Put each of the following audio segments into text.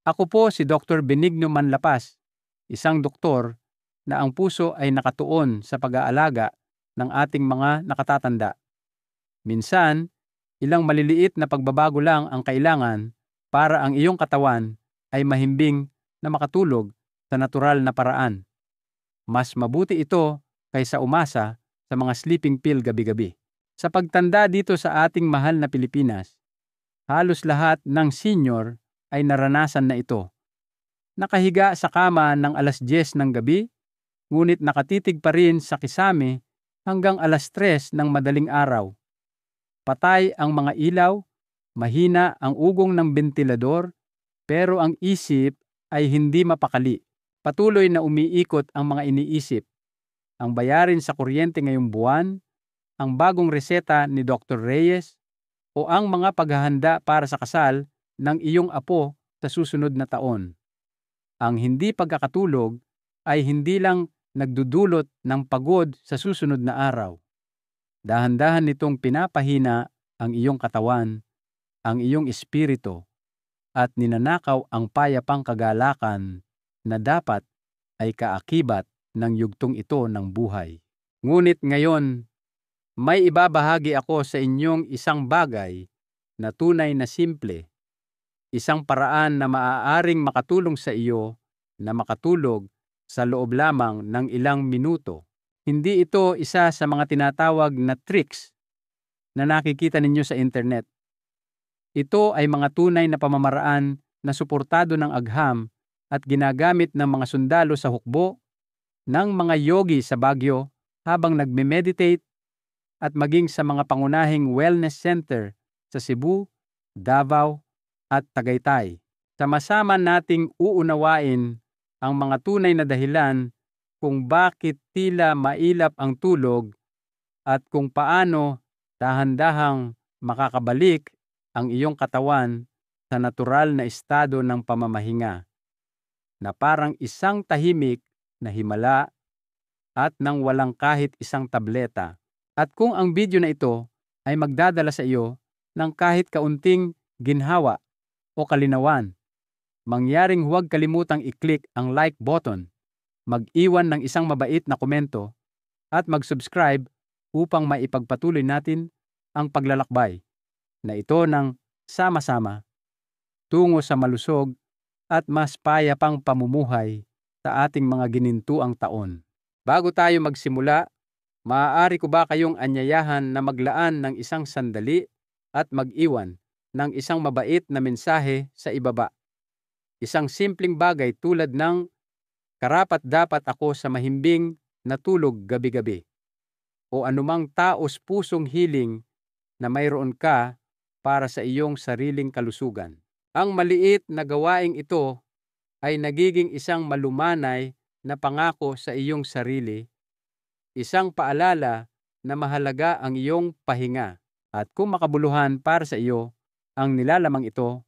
Ako po si Dr. Benigno Manlapas, isang doktor na ang puso ay nakatuon sa pag-aalaga ng ating mga nakatatanda. Minsan, ilang maliliit na pagbabago lang ang kailangan para ang iyong katawan ay mahimbing na makatulog sa natural na paraan. Mas mabuti ito kaysa umasa sa mga sleeping pill gabi-gabi. Sa pagtanda dito sa ating mahal na Pilipinas, halos lahat ng senior ay naranasan na ito. Nakahiga sa kama ng 10:00 ng gabi, ngunit nakatitig pa rin sa kisame hanggang 3:00 ng madaling araw. Patay ang mga ilaw, mahina ang ugong ng bentilador, pero ang isip ay hindi mapakali. Patuloy na umiikot ang mga iniisip. Ang bayarin sa kuryente ngayong buwan, ang bagong reseta ni Dr. Reyes, o ang mga paghahanda para sa kasal ng iyong apo sa susunod na taon. Ang hindi pagkakatulog ay hindi lang nagdudulot ng pagod sa susunod na araw. Dahan-dahan nitong pinapahina ang iyong katawan, ang iyong espiritu, at ninanakaw ang payapang kagalakan na dapat ay kaakibat ng yugtong ito ng buhay. Ngunit ngayon, may ibabahagi ako sa inyong isang bagay na tunay na simple, isang paraan na maaaring makatulong sa iyo na makatulog sa loob lamang ng ilang minuto. Hindi ito isa sa mga tinatawag na tricks na nakikita ninyo sa internet. Ito ay mga tunay na pamamaraan na suportado ng agham at ginagamit ng mga sundalo sa hukbo, ng mga yogi sa Baguio habang nagme-meditate, at maging sa mga pangunahing wellness center sa Cebu, Davao, at Tagaytay. Sama-sama nating uunawain ang mga tunay na dahilan kung bakit tila mailap ang tulog at kung paano dahan-dahang makakabalik ang iyong katawan sa natural na estado ng pamamahinga, na parang isang tahimik na himala at nang walang kahit isang tableta. At kung ang video na ito ay magdadala sa iyo ng kahit kaunting ginhawa o kalinawan, mangyaring huwag kalimutang i-click ang like button, mag-iwan ng isang mabait na komento, at mag-subscribe upang maipagpatuloy natin ang paglalakbay na ito ng sama-sama tungo sa malusog at mas payapang pamumuhay sa ating mga ginintuang taon. Bago tayo magsimula, maaari ko ba kayong anyayahan na maglaan ng isang sandali at mag-iwan ng isang mabait na mensahe sa ibaba? Isang simpleng bagay tulad ng karapat-dapat ako sa mahimbing na tulog gabi-gabi, o anumang taos-pusong hiling na mayroon ka para sa iyong sariling kalusugan. Ang maliit na gawaing ito ay nagiging isang malumanay na pangako sa iyong sarili, isang paalala na mahalaga ang iyong pahinga. At kung makabuluhan para sa iyo ang nilalamang ito,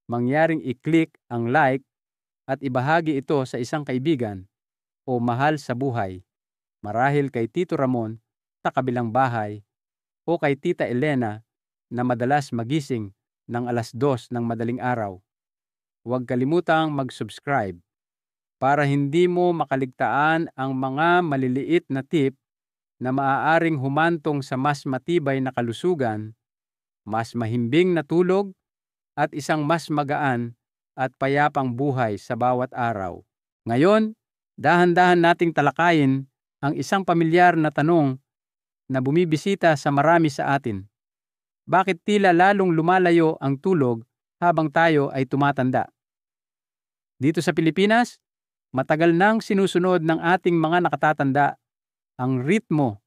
mangyaring i-click ang like at ibahagi ito sa isang kaibigan o mahal sa buhay, marahil kay Tito Ramon sa kabilang bahay o kay Tita Elena na madalas magising ng 2:00 ng madaling araw. Huwag kalimutang mag-subscribe para hindi mo makaligtaan ang mga maliliit na tip na maaaring humantong sa mas matibay na kalusugan, mas mahimbing na tulog, at isang mas magaan at payapang buhay sa bawat araw. Ngayon, dahan-dahan nating talakayin ang isang pamilyar na tanong na bumibisita sa marami sa atin. Bakit tila lalong lumalayo ang tulog habang tayo ay tumatanda? Dito sa Pilipinas, matagal nang sinusunod ng ating mga nakatatanda ang ritmo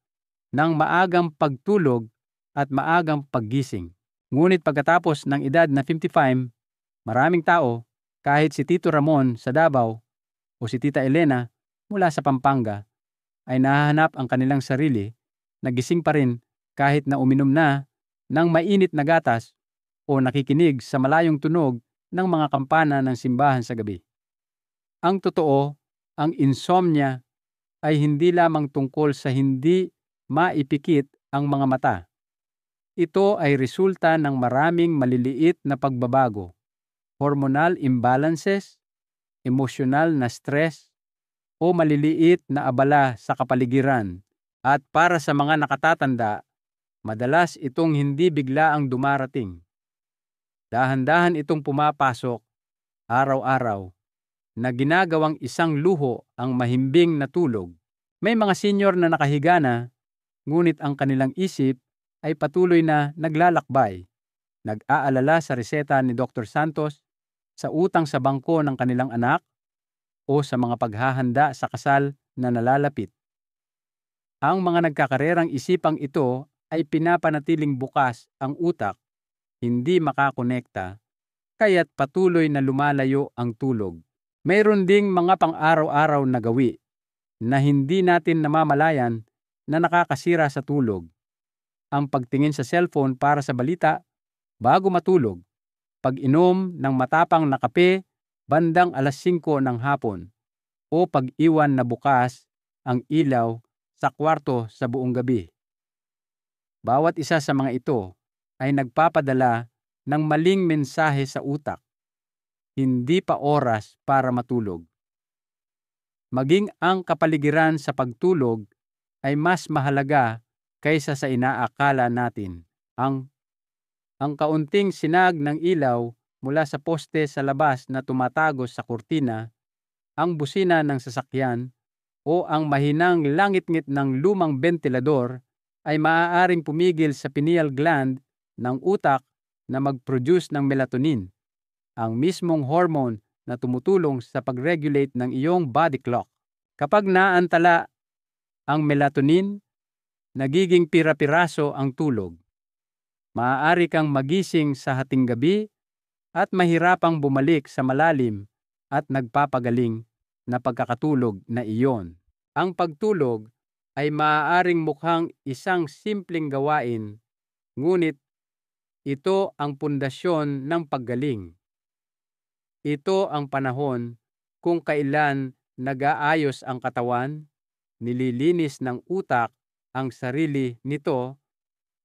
ng maagang pagtulog at maagang paggising. Ngunit pagkatapos ng edad na 55, maraming tao, kahit si Tito Ramon sa Davao o si Tita Elena mula sa Pampanga, ay nahahanap ang kanilang sarili na gising pa rin kahit na uminom na ng mainit na gatas o nakikinig sa malayong tunog ng mga kampana ng simbahan sa gabi. Ang totoo, ang insomnia ay hindi lamang tungkol sa hindi maipikit ang mga mata. Ito ay resulta ng maraming maliliit na pagbabago hormonal imbalances, emosyonal na stress, o maliliit na abala sa kapaligiran. At para sa mga nakatatanda, madalas itong hindi biglaang dumarating. Dahan-dahan itong pumapasok araw-araw na ginagawang isang luho ang mahimbing na tulog. May mga senior na nakahiga na, ngunit ang kanilang isip ay patuloy na naglalakbay, nag-aalala sa reseta ni Dr. Santos, sa utang sa bangko ng kanilang anak, o sa mga paghahanda sa kasal na nalalapit. Ang mga nagkakarerang isipang ito ay pinapanatiling bukas ang utak, hindi makakonekta, kaya't patuloy na lumalayo ang tulog. Mayroon ding mga pang-araw-araw na gawi na hindi natin namamalayan na nakakasira sa tulog. Ang pagtingin sa cellphone para sa balita bago matulog, pag-inom ng matapang na kape bandang 5:00 ng hapon, o pag-iwan na bukas ang ilaw sa kwarto sa buong gabi. Bawat isa sa mga ito ay nagpapadala ng maling mensahe sa utak. Hindi pa oras para matulog. Maging ang kapaligiran sa pagtulog ay mas mahalaga kaysa sa inaakala natin. Ang kaunting sinag ng ilaw mula sa poste sa labas na tumatagos sa kurtina, ang busina ng sasakyan, o ang mahinang langit-ngit ng lumang bentilador ay maaaring pumigil sa pineal gland ng utak na mag-produce ng melatonin, ang mismong hormone na tumutulong sa pag-regulate ng iyong body clock. Kapag naantala ang melatonin, nagiging pira-piraso ang tulog. Maaari kang magising sa hating gabi at mahirapang bumalik sa malalim at nagpapagaling na pagkakatulog na iyon. Ang pagtulog ay maaaring mukhang isang simpleng gawain, ngunit ito ang pundasyon ng paggaling. Ito ang panahon kung kailan nag-aayos ang katawan, nililinis ng utak ang sarili nito,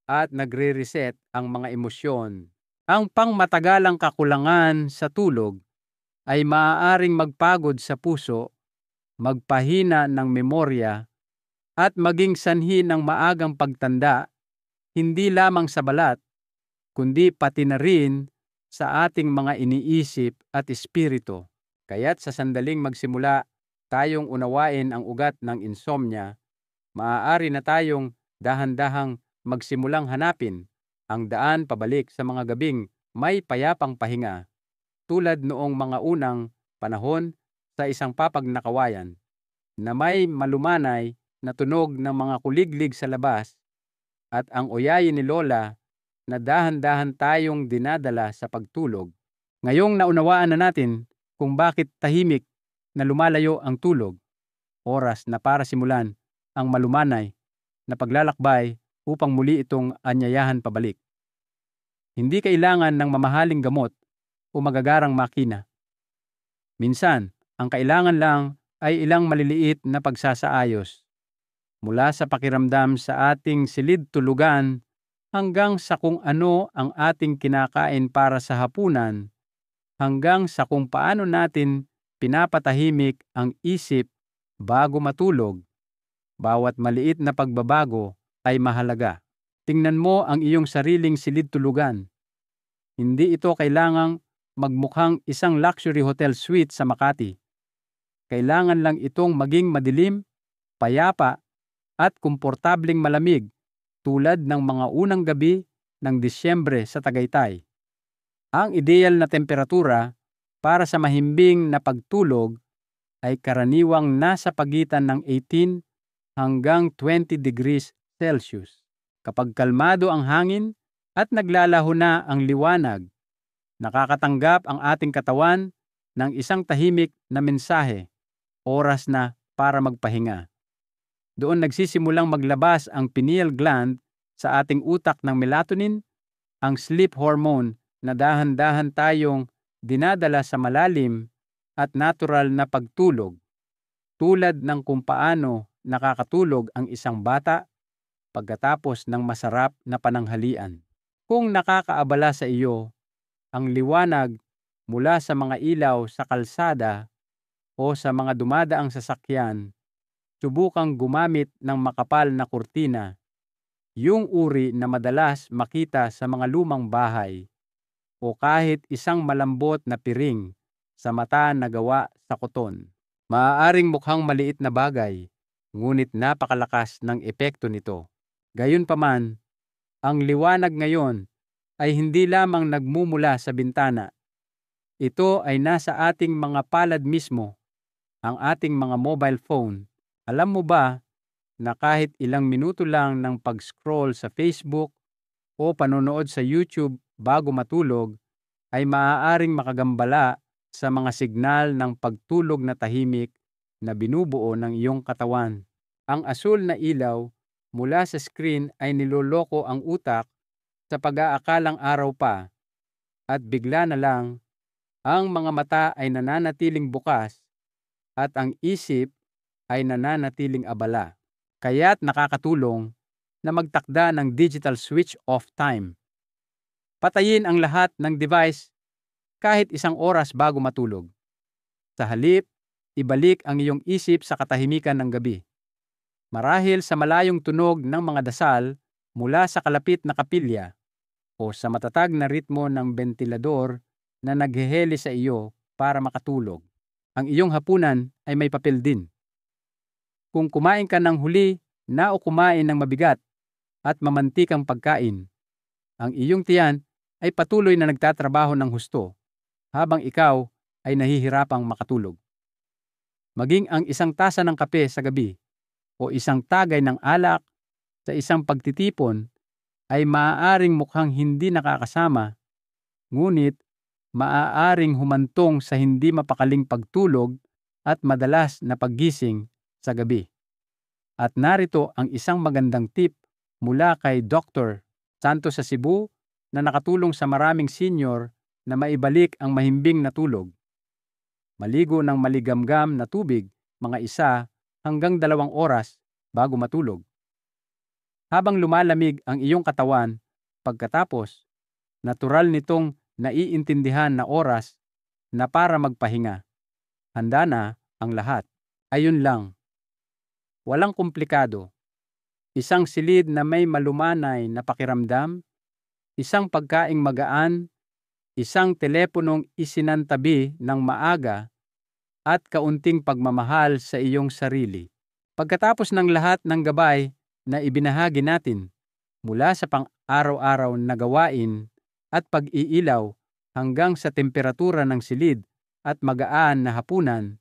at nagre-reset ang mga emosyon. Ang pangmatagalang kakulangan sa tulog ay maaaring magpagod sa puso, magpahina ng memorya, at maging sanhi ng maagang pagtanda, hindi lamang sa balat, kundi pati na rin sa ating mga iniisip at espiritu. Kaya't sa sandaling magsimula tayong unawain ang ugat ng insomnia, maaari na tayong dahan-dahang magsimulang hanapin ang daan pabalik sa mga gabing may payapang pahinga, tulad noong mga unang panahon sa isang papag na kawayan, na may malumanay na tunog ng mga kuliglig sa labas, at ang oyayin ni Lola na dahan-dahan tayong dinadala sa pagtulog. Ngayong naunawaan na natin kung bakit tahimik na lumalayo ang tulog, oras na para simulan ang malumanay na paglalakbay upang muli itong anyayahan pabalik. Hindi kailangan ng mamahaling gamot o magagarang makina. Minsan, ang kailangan lang ay ilang maliliit na pagsasaayos, mula sa pakiramdam sa ating silid-tulugan hanggang sa kung ano ang ating kinakain para sa hapunan, hanggang sa kung paano natin pinapatahimik ang isip bago matulog. Bawat maliit na pagbabago ay mahalaga. Tingnan mo ang iyong sariling silid-tulugan. Hindi ito kailangang magmukhang isang luxury hotel suite sa Makati. Kailangan lang itong maging madilim, payapa, at komportableng malamig, tulad ng mga unang gabi ng Disyembre sa Tagaytay. Ang ideal na temperatura para sa mahimbing na pagtulog ay karaniwang nasa pagitan ng 18 hanggang 20 degrees Celsius. Kapag kalmado ang hangin at naglalaho na ang liwanag, nakakatanggap ang ating katawan ng isang tahimik na mensahe, oras na para magpahinga. Doon nagsisimulang maglabas ang pineal gland sa ating utak ng melatonin, ang sleep hormone na dahan-dahan tayong dinadala sa malalim at natural na pagtulog, tulad ng kung paano nakakatulog ang isang bata pagkatapos ng masarap na pananghalian. Kung nakakaabala sa iyo ang liwanag mula sa mga ilaw sa kalsada o sa mga dumadaang sasakyan, subukang gumamit ng makapal na kurtina, yung uri na madalas makita sa mga lumang bahay, o kahit isang malambot na piring sa mata na gawa sa koton. Maaaring mukhang maliit na bagay, ngunit napakalakas ng epekto nito. Gayunpaman, ang liwanag ngayon ay hindi lamang nagmumula sa bintana. Ito ay nasa ating mga palad mismo, ang ating mga mobile phone. Alam mo ba na kahit ilang minuto lang ng pag-scroll sa Facebook o panonood sa YouTube bago matulog ay maaaring makagambala sa mga signal ng pagtulog na tahimik na binubuo ng iyong katawan. Ang asul na ilaw mula sa screen ay niloloko ang utak sa pag-aakalang araw pa, at bigla na lang ang mga mata ay nananatiling bukas at ang isip ay nananatiling abala. Kaya't nakakatulong na magtakda ng digital switch off time. Patayin ang lahat ng device kahit 1 oras bago matulog. Sa halip, ibalik ang iyong isip sa katahimikan ng gabi. Marahil sa malayong tunog ng mga dasal mula sa kalapit na kapilya o sa matatag na ritmo ng bentilador na nagheheli sa iyo para makatulog. Ang iyong hapunan ay may papel din. Kung kumain ka ng huli na o kumain ng mabigat at mamantikang pagkain, ang iyong tiyan ay patuloy na nagtatrabaho ng husto habang ikaw ay nahihirapang makatulog. Maging ang 1 tasa ng kape sa gabi o 1 tagay ng alak sa isang pagtitipon ay maaaring mukhang hindi nakakasama, ngunit maaaring humantong sa hindi mapakaling pagtulog at madalas na paggising sa gabi. At narito ang isang magandang tip mula kay Dr. Santos sa Cebu na nakatulong sa maraming senior na maibalik ang mahimbing na tulog. Maligo ng maligamgam na tubig mga 1 hanggang 2 oras bago matulog. Habang lumalamig ang iyong katawan pagkatapos, natural nitong naiintindihan na oras na para magpahinga. Handa na ang lahat. Ayun lang. Walang komplikado. Isang silid na may malumanay na pakiramdam, isang pagkaing magaan, isang teleponong isinantabi ng maaga, at kaunting pagmamahal sa iyong sarili. Pagkatapos ng lahat ng gabay na ibinahagi natin, mula sa pang-araw-araw na gawain at pag-iilaw hanggang sa temperatura ng silid at magaan na hapunan,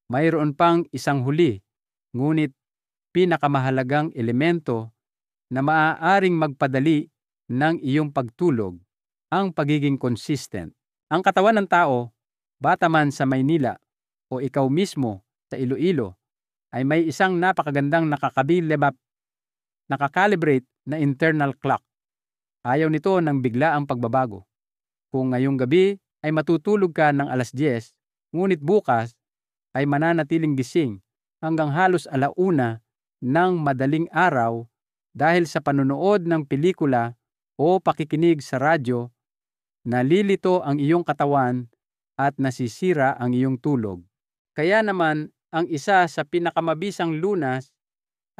mayroon pang isang huli, ngunit pinakamahalagang elemento na maaaring magpadali ng iyong pagtulog, ang pagiging consistent. Ang katawan ng tao, bata man sa Maynila o ikaw mismo sa Iloilo, ay may isang napakagandang nakakalibrate na internal clock. Ayaw nito ng biglaang pagbabago. Kung ngayong gabi ay matutulog ka ng 10:00, ngunit bukas ay mananatiling gising hanggang halos 1:00 ng madaling araw dahil sa panonood ng pelikula o pakikinig sa radyo, nalilito ang iyong katawan at nasisira ang iyong tulog. Kaya naman, ang isa sa pinakamabisang lunas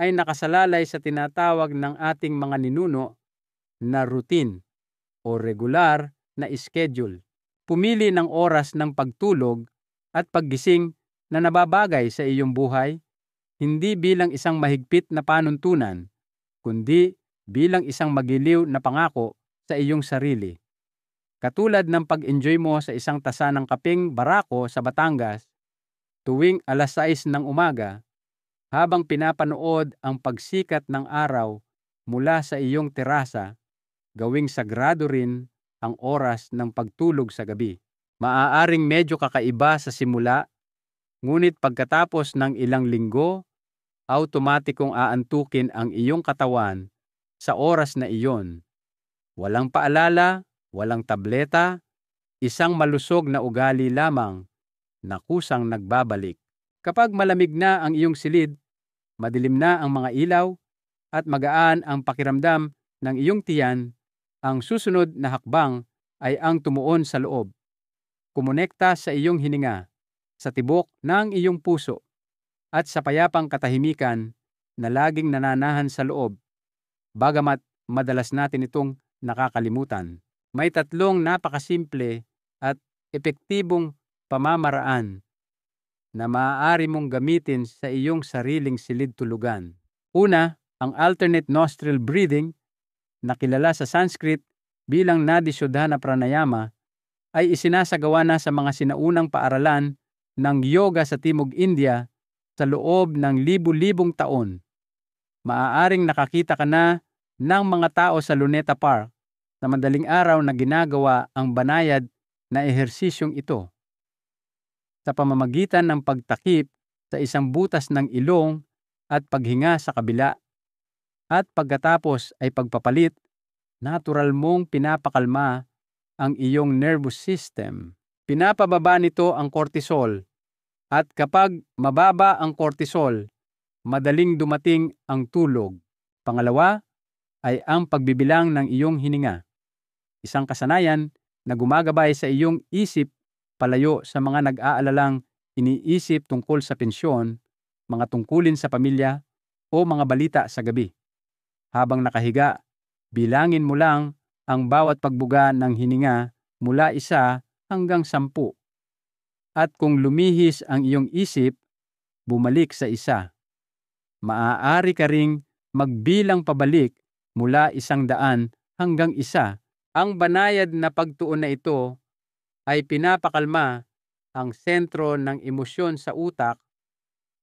ay nakasalalay sa tinatawag ng ating mga ninuno na routine o regular na schedule. Pumili ng oras ng pagtulog at paggising na nababagay sa iyong buhay, hindi bilang isang mahigpit na panuntunan, kundi bilang isang magiliw na pangako sa iyong sarili. Katulad ng pag-enjoy mo sa 1 tasa ng kapeng barako sa Batangas tuwing 6:00 ng umaga, habang pinapanood ang pagsikat ng araw mula sa iyong terasa, gawing sagrado rin ang oras ng pagtulog sa gabi. Maaaring medyo kakaiba sa simula, ngunit pagkatapos ng ilang linggo, automatikong aantukin ang iyong katawan sa oras na iyon. Walang paalala, walang tableta, isang malusog na ugali lamang na kusang nagbabalik. Kapag malamig na ang iyong silid, madilim na ang mga ilaw, at magaan ang pakiramdam ng iyong tiyan, ang susunod na hakbang ay ang tumuon sa loob. kumonekta sa iyong hininga, sa tibok ng iyong puso, at sa payapang katahimikan na laging nananahan sa loob, bagamat madalas natin itong nakakalimutan. May tatlong napakasimple at epektibong pamamaraan na maaari mong gamitin sa iyong sariling silid-tulugan. Una, ang alternate nostril breathing, na kilala sa Sanskrit bilang Nadi Shodhana Pranayama, ay isinasagawa na sa mga sinaunang paaralan ng yoga sa Timog India sa loob ng libu-libong taon. Maaaring nakakita ka na ng mga tao sa Luneta Park sa madaling araw na ginagawa ang banayad na ehersisyong ito. Sa pamamagitan ng pagtakip sa isang butas ng ilong at paghinga sa kabila, at pagkatapos ay pagpapalit, natural mong pinapakalma ang iyong nervous system. Pinapababa nito ang cortisol, at kapag mababa ang cortisol, madaling dumating ang tulog. Pangalawa ay ang pagbibilang ng iyong hininga. Isang kasanayan na gumagabay sa iyong isip palayo sa mga nag-aalalang iniisip tungkol sa pensyon, mga tungkulin sa pamilya, o mga balita sa gabi. Habang nakahiga, bilangin mo lang ang bawat pagbuga ng hininga mula 1 hanggang 10. At kung lumihis ang iyong isip, bumalik sa 1. Maaari ka ring magbilang pabalik mula 100 hanggang 1. Ang banayad na pagtuon na ito ay pinapakalma ang sentro ng emosyon sa utak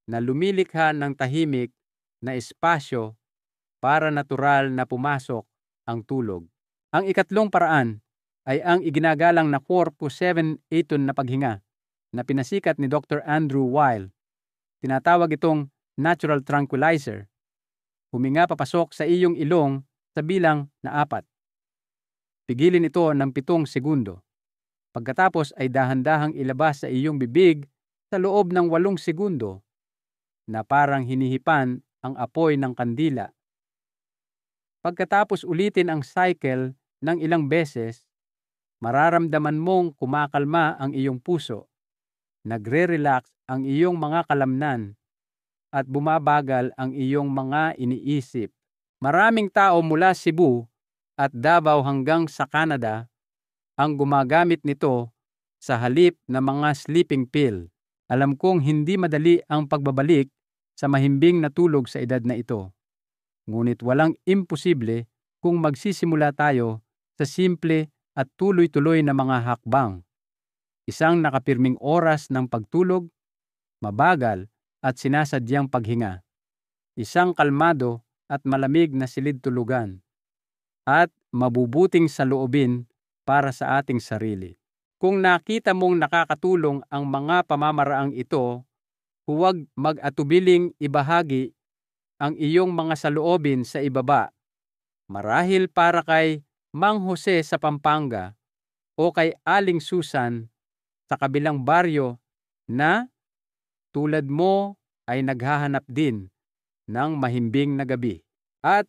na lumilikha ng tahimik na espasyo para natural na pumasok ang tulog. Ang ikatlong paraan ay ang iginagalang na 4-7-8 na paghinga na pinasikat ni Dr. Andrew Weil. Tinatawag itong natural tranquilizer. Huminga papasok sa iyong ilong sa bilang na 4. Pigilin ito ng 7 segundo. Pagkatapos ay dahan-dahang ilabas sa iyong bibig sa loob ng 8 segundo na parang hinihipan ang apoy ng kandila. Pagkatapos ulitin ang cycle ng ilang beses, mararamdaman mong kumakalma ang iyong puso, nagre-relax ang iyong mga kalamnan, at bumabagal ang iyong mga iniisip. Maraming tao mula Cebu at Davao hanggang sa Canada ang gumagamit nito sa halip na mga sleeping pill. Alam kong hindi madali ang pagbabalik sa mahimbing na tulog sa edad na ito. Ngunit walang imposible kung magsisimula tayo sa simple at tuloy-tuloy na mga hakbang. Isang nakapirming oras ng pagtulog, mabagal at sinasadyang paghinga. Isang kalmado at malamig na silid-tulugan. At mabubuting saloobin para sa ating sarili. Kung nakita mong nakakatulong ang mga pamamaraang ito, huwag mag-atubiling ibahagi ang iyong mga saloobin sa ibaba. Marahil para kay Mang Jose sa Pampanga o kay Aling Susan sa kabilang baryo na tulad mo ay naghahanap din ng mahimbing na gabi. At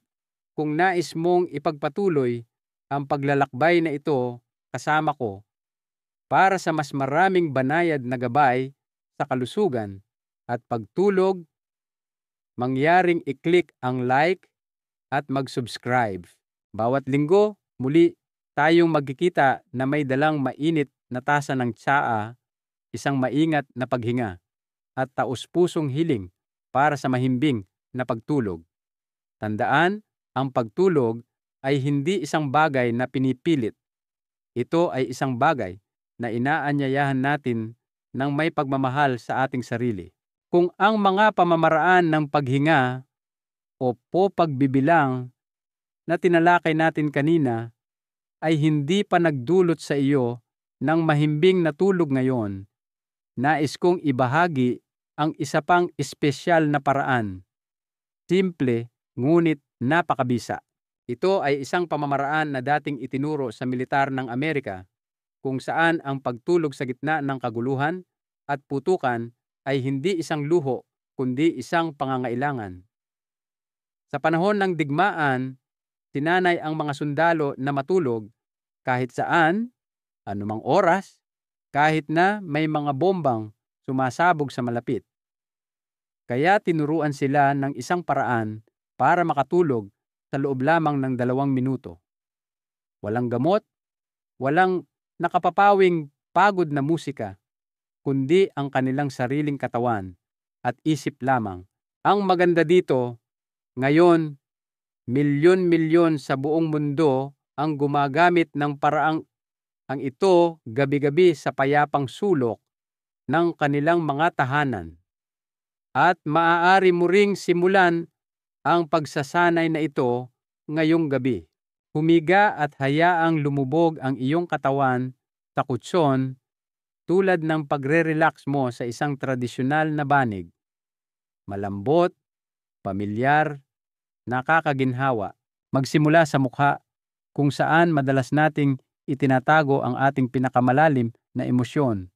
kung nais mong ipagpatuloy ang paglalakbay na ito kasama ko para sa mas maraming banayad na gabay sa kalusugan at pagtulog, mangyaring i-click ang like at mag-subscribe. Bawat linggo, muli tayong magkikita na may dalang mainit na tasa ng tsaa, isang maingat na paghinga, at taus-pusong hiling para sa mahimbing na pagtulog. Tandaan, ang pagtulog ay hindi isang bagay na pinipilit. Ito ay isang bagay na inaanyayahan natin ng may pagmamahal sa ating sarili. Kung ang mga pamamaraan ng paghinga o pagbibilang na tinalakay natin kanina ay hindi pa nagdulot sa iyo ng mahimbing na tulog ngayon, nais kong ibahagi ang isa pang espesyal na paraan. Simple, ngunit napakabisa. Ito ay isang pamamaraan na dating itinuro sa militar ng Amerika, kung saan ang pagtulog sa gitna ng kaguluhan at putukan ay hindi isang luho kundi isang pangangailangan. Sa panahon ng digmaan, sinanay ang mga sundalo na matulog kahit saan, anumang oras, kahit na may mga bombang sumasabog sa malapit. Kaya tinuruan sila ng isang paraan para makatulog sa loob lamang ng 2 minuto. Walang gamot, walang nakapapawing pagod na musika, kundi ang kanilang sariling katawan at isip lamang. Ang maganda dito, ngayon, milyon-milyon sa buong mundo ang gumagamit ng paraang ang ito gabi-gabi sa payapang sulok ng kanilang mga tahanan. At maaari mo ring simulan ang pagsasanay na ito ngayong gabi. Humiga at hayaang lumubog ang iyong katawan sa kutson tulad ng pagre-relax mo sa isang tradisyonal na banig. Malambot, pamilyar, nakakaginhawa. Magsimula sa mukha kung saan madalas nating itinatago ang ating pinakamalalim na emosyon.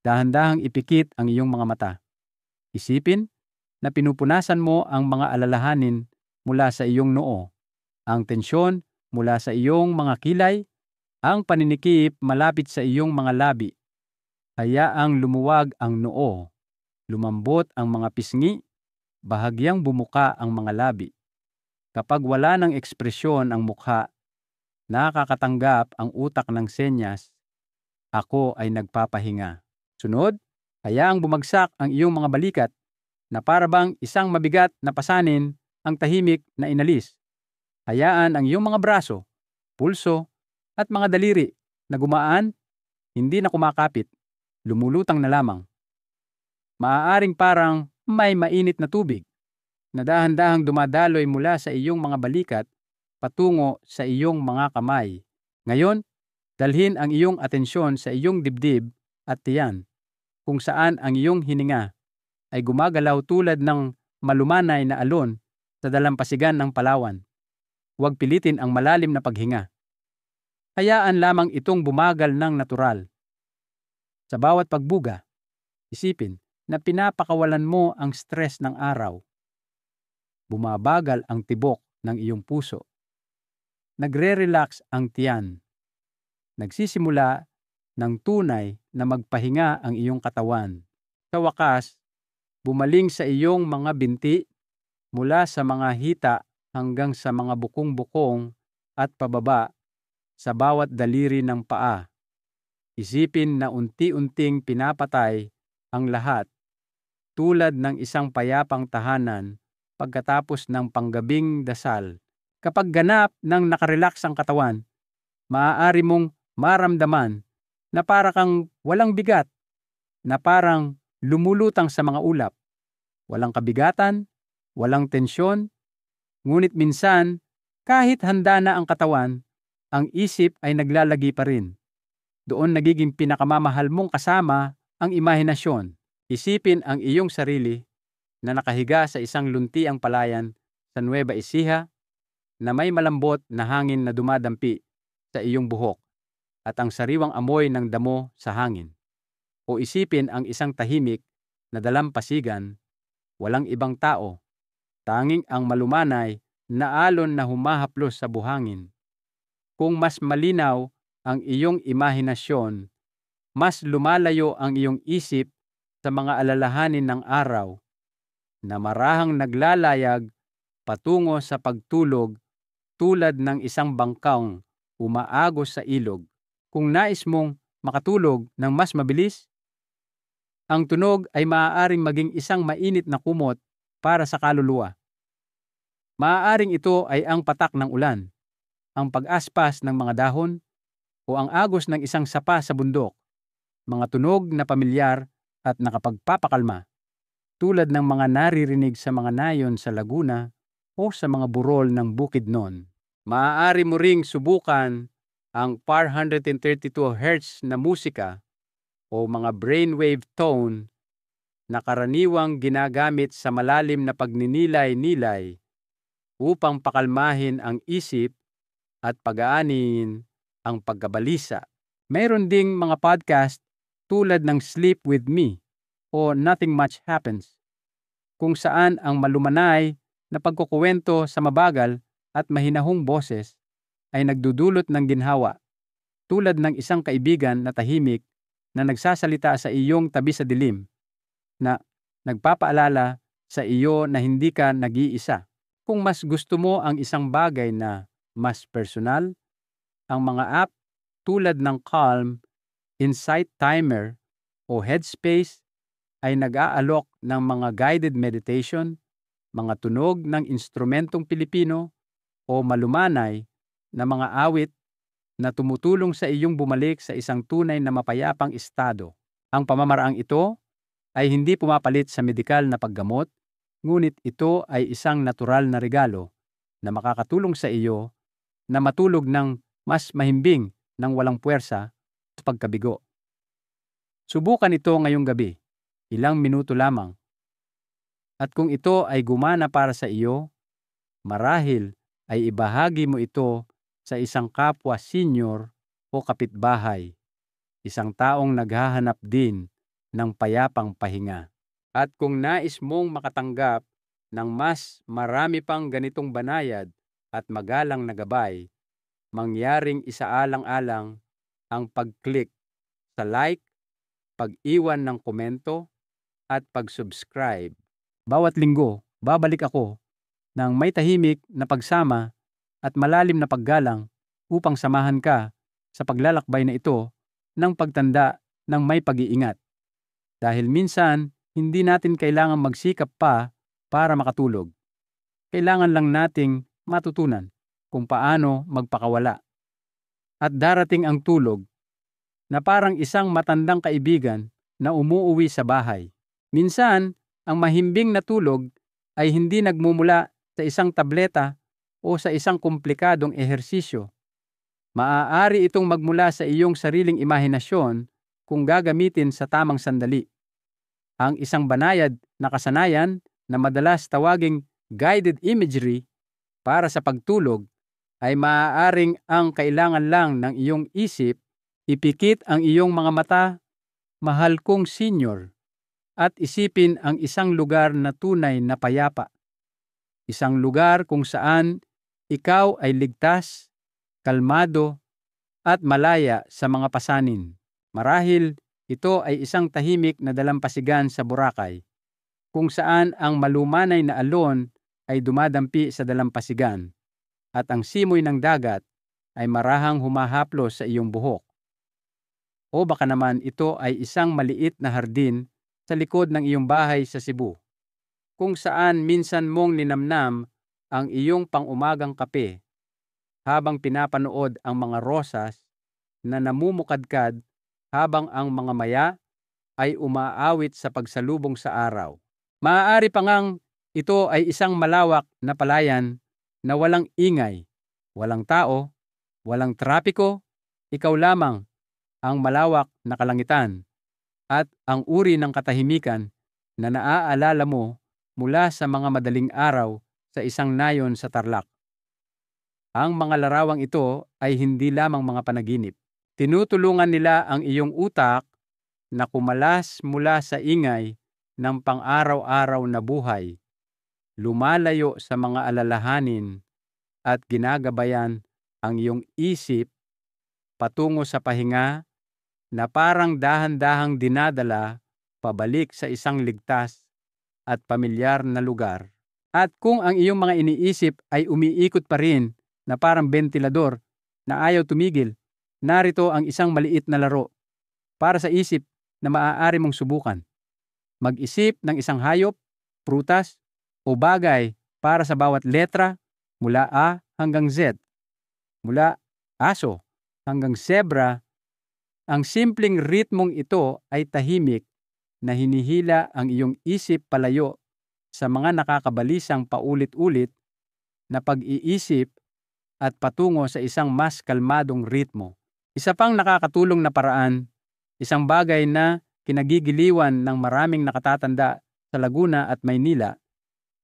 Dahan-dahang ipikit ang iyong mga mata. Isipin na pinupunasan mo ang mga alalahanin mula sa iyong noo, ang tensyon mula sa iyong mga kilay, ang paninikip malapit sa iyong mga labi. Hayaang lumuwag ang noo, lumambot ang mga pisngi, bahagyang bumuka ang mga labi. Kapag wala ng ekspresyon ang mukha, nakakatanggap ang utak ng senyas, ako ay nagpapahinga. Sunod, hayaang bumagsak ang iyong mga balikat na parabang isang mabigat na pasanin ang tahimik na inalis. Hayaan ang iyong mga braso, pulso, at mga daliri na gumaan, hindi na kumakapit, lumulutang na lamang. Maaaring parang may mainit na tubig na dahan-dahang dumadaloy mula sa iyong mga balikat patungo sa iyong mga kamay. Ngayon, dalhin ang iyong atensyon sa iyong dibdib at tiyan, kung saan ang iyong hininga ay gumagalaw tulad ng malumanay na alon sa dalampasigan ng Palawan. Huwag pilitin ang malalim na paghinga. Hayaan lamang itong bumagal ng natural. Sa bawat pagbuga, isipin na pinapakawalan mo ang stress ng araw. Bumabagal ang tibok ng iyong puso. Nagre-relax ang tiyan. Nagsisimula ng tunay na magpahinga ang iyong katawan. Sa wakas, bumaling sa iyong mga binti mula sa mga hita hanggang sa mga bukong-bukong at pababa sa bawat daliri ng paa. Isipin na unti-unting pinapatay ang lahat tulad ng isang payapang tahanan pagkatapos ng panggabing dasal. Kapag ganap ng nakarelax ang katawan, maaari mong maramdaman na para kang walang bigat, na parang lumulutang sa mga ulap. Walang kabigatan, walang tensyon, ngunit minsan, kahit handa na ang katawan, ang isip ay naglalagi pa rin. Doon nagiging pinakamamahal mong kasama ang imahinasyon. Isipin ang iyong sarili na nakahiga sa isang luntiang palayan sa Nueva Ecija na may malambot na hangin na dumadampi sa iyong buhok at ang sariwang amoy ng damo sa hangin. O isipin ang isang tahimik na dalampasigan, walang ibang tao, tanging ang malumanay na alon na humahaplos sa buhangin. Kung mas malinaw ang iyong imahinasyon, mas lumalayo ang iyong isip sa mga alalahanin ng araw na marahang naglalayag patungo sa pagtulog tulad ng isang bangkang umaagos sa ilog. Kung nais mong makatulog ng mas mabilis, ang tunog ay maaaring maging isang mainit na kumot para sa kaluluwa. Maaaring ito ay ang patak ng ulan, ang pag-aspas ng mga dahon, o ang agos ng isang sapa sa bundok, mga tunog na pamilyar at nakapagpapakalma, tulad ng mga naririnig sa mga nayon sa Laguna o sa mga burol ng Bukidnon. Maaari mo ring subukan ang 432 Hz na musika o mga brainwave tone na karaniwang ginagamit sa malalim na pagninilay-nilay upang pakalmahin ang isip at pagaanin ang pagkabalisa. Mayroon ding mga podcast tulad ng Sleep With Me o Nothing Much Happens, kung saan ang malumanay na pagkukuwento sa mabagal at mahinahong boses ay nagdudulot ng ginhawa, tulad ng isang kaibigan na tahimik na nagsasalita sa iyong tabi sa dilim, na nagpapaalala sa iyo na hindi ka nag-iisa. Kung mas gusto mo ang isang bagay na mas personal, ang mga app tulad ng Calm, Insight Timer o Headspace ay nag-aalok ng mga guided meditation, mga tunog ng instrumentong Pilipino o malumanay na mga awit na tumutulong sa iyong bumalik sa isang tunay na mapayapang estado. Ang pamamaraang ito ay hindi pumapalit sa medikal na paggamot, ngunit ito ay isang natural na regalo na makakatulong sa iyo na matulog ng mas mahimbing ng walang puwersa sa pagkabigo. Subukan ito ngayong gabi, ilang minuto lamang. At kung ito ay gumana para sa iyo, marahil ay ibahagi mo ito sa isang kapwa senior o kapitbahay, isang taong naghahanap din ng payapang pahinga. At kung nais mong makatanggap ng mas marami pang ganitong banayad at magalang na gabay, mangyaring isaalang-alang ang pag-click sa like, pag-iwan ng komento, at pag-subscribe. Bawat linggo, babalik ako ng may tahimik na pagsama at malalim na paggalang upang samahan ka sa paglalakbay na ito ng pagtanda ng may pag-iingat. Dahil minsan, hindi natin kailangan magsikap pa para makatulog. Kailangan lang nating matutunan kung paano magpakawala. At darating ang tulog na parang isang matandang kaibigan na umuuwi sa bahay. Minsan, ang mahimbing na tulog ay hindi nagmumula sa isang tableta o sa isang komplikadong ehersisyo. Maaari itong magmula sa iyong sariling imahinasyon kung gagamitin sa tamang sandali. Ang isang banayad na kasanayan na madalas tawaging guided imagery para sa pagtulog ay maaaring ang kailangan lang ng iyong isip, ipikit ang iyong mga mata, mahal kong senior, at isipin ang isang lugar na tunay na payapa. Isang lugar kung saan ikaw ay ligtas, kalmado, at malaya sa mga pasanin. Marahil ito ay isang tahimik na dalampasigan sa Boracay, kung saan ang malumanay na alon ay dumadampi sa dalampasigan at ang simoy ng dagat ay marahang humahaplos sa iyong buhok. O baka naman ito ay isang maliit na hardin sa likod ng iyong bahay sa Cebu, kung saan minsan mong ninamnam ang iyong pang-umagang kape habang pinapanood ang mga rosas na namumukadkad habang ang mga maya ay umaawit sa pagsalubong sa araw. Maaari pa ngang ito ay isang malawak na palayan na walang ingay, walang tao, walang trapiko, ikaw lamang, ang malawak na kalangitan, at ang uri ng katahimikan na naaalala mo mula sa mga madaling araw sa isang nayon sa Tarlac. Ang mga larawang ito ay hindi lamang mga panaginip. Tinutulungan nila ang iyong utak na kumalas mula sa ingay ng pang-araw-araw na buhay, lumalayo sa mga alalahanin at ginagabayan ang iyong isip patungo sa pahinga na parang dahan-dahang dinadala pabalik sa isang ligtas at pamilyar na lugar. At kung ang iyong mga iniisip ay umiikot pa rin na parang bentilador na ayaw tumigil, narito ang isang maliit na laro para sa isip na maaari mong subukan. Mag-isip ng isang hayop, prutas, o bagay para sa bawat letra mula A hanggang Z. Mula aso hanggang zebra, ang simpleng ritmong ito ay tahimik na hinihila ang iyong isip palayo sa mga nakakabalisang paulit-ulit na pag-iisip at patungo sa isang mas kalmadong ritmo. Isa pang nakakatulong na paraan, isang bagay na kinagigiliwan ng maraming nakatatanda sa Laguna at Maynila,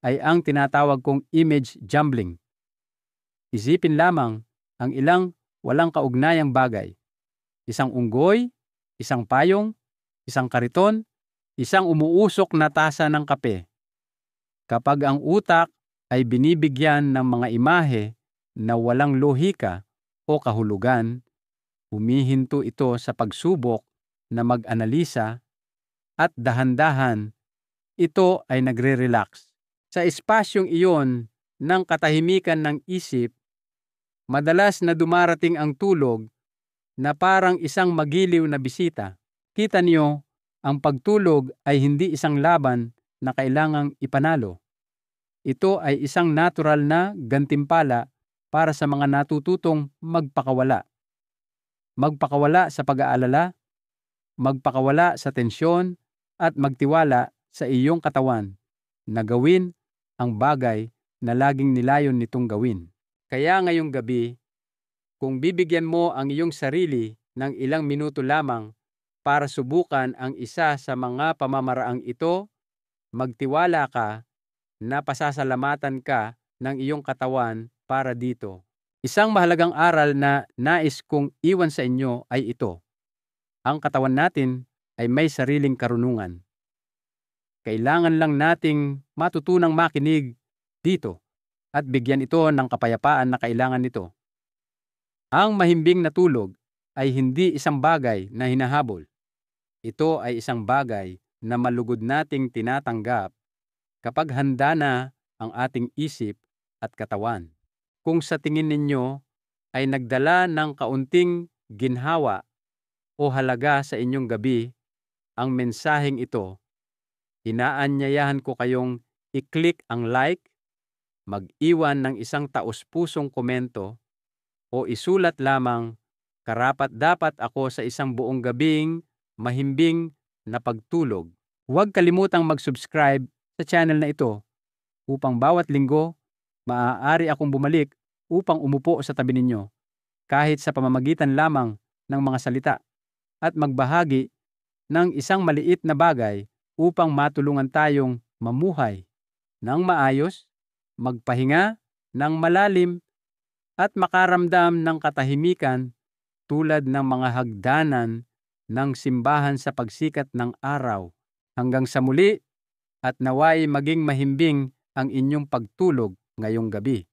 ay ang tinatawag kong image jumbling. Isipin lamang ang ilang walang kaugnayang bagay. Isang unggoy, isang payong, isang kariton, isang umuusok na tasa ng kape. Kapag ang utak ay binibigyan ng mga imahe na walang lohika o kahulugan, humihinto ito sa pagsubok na mag-analisa at dahan-dahan ito ay nagre-relax. Sa espasyong iyon ng katahimikan ng isip, madalas na dumarating ang tulog na parang isang magiliw na bisita. Kita niyo, ang pagtulog ay hindi isang laban na kailangang ipanalo. Ito ay isang natural na gantimpala para sa mga natututong magpakawala. Magpakawala sa pag-aalala, magpakawala sa tensyon, at magtiwala sa iyong katawan na gawin ang bagay na laging nilayon nitong gawin. Kaya ngayong gabi, kung bibigyan mo ang iyong sarili ng ilang minuto lamang para subukan ang isa sa mga pamamaraang ito, magtiwala ka na pasasalamatan ka ng iyong katawan para dito. Isang mahalagang aral na nais kong iwan sa inyo ay ito. Ang katawan natin ay may sariling karunungan. Kailangan lang nating matutunang makinig dito at bigyan ito ng kapayapaan na kailangan nito. Ang mahimbing na tulog ay hindi isang bagay na hinahabol. Ito ay isang bagay na malugod nating tinatanggap kapag handa na ang ating isip at katawan. Kung sa tingin ninyo ay nagdala ng kaunting ginhawa o halaga sa inyong gabi ang mensaheng ito, inaanyayahan ko kayong i-click ang like, mag-iwan ng isang taos-pusong komento, o isulat lamang, "Karapat-dapat ako sa isang buong gabing mahimbing na pagtulog." Huwag kalimutang mag-subscribe sa channel na ito upang bawat linggo maaari akong bumalik upang umupo sa tabi ninyo kahit sa pamamagitan lamang ng mga salita at magbahagi ng isang maliit na bagay upang matulungan tayong mamuhay ng maayos, magpahinga ng malalim at makaramdam ng katahimikan tulad ng mga hagdanan ng simbahan sa pagsikat ng araw. Hanggang sa muli at naway maging mahimbing ang inyong pagtulog ngayong gabi.